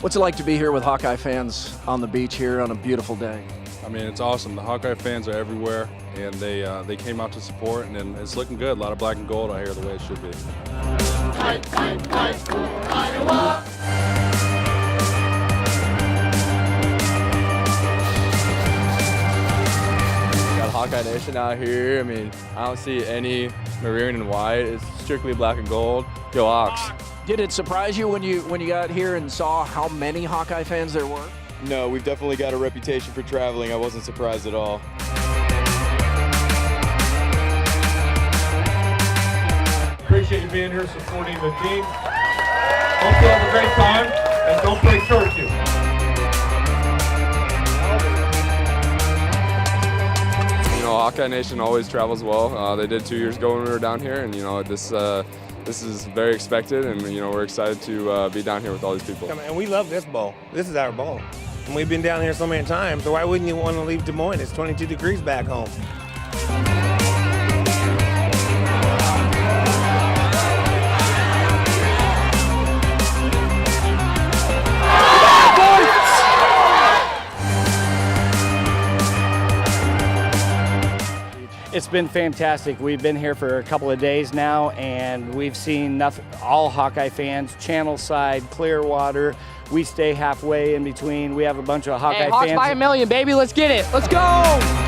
What's it like to be here with Hawkeye fans on the beach here on a beautiful day? I mean, it's awesome. The Hawkeye fans are everywhere, and they came out to support, and it's looking good. A lot of black and gold out here, the way it should be. Fight, fight, fight for Iowa! Got Hawkeye Nation out here. I mean, I don't see any maroon and white. It's strictly black and gold. Go Hawks. Did it surprise you when you got here and saw how many Hawkeye fans there were? No, we've definitely got a reputation for traveling. I wasn't surprised at all. Appreciate you being here supporting the team. Hope you have a great time, and don't play curfew. You know, Hawkeye Nation always travels well. They did 2 years ago when we were down here, and you know, this is very expected, and you know, we're excited to be down here with all these people. And we love this bowl. This is our bowl. And we've been down here so many times, so why wouldn't you want to leave Des Moines? It's 22 degrees back home. It's been fantastic. We've been here for a couple of days now, and we've seen all Hawkeye fans, Channel Side, Clearwater. We stay halfway in between. We have a bunch of Hawkeye Hawks fans. by a million, baby. Let's get it. Let's go.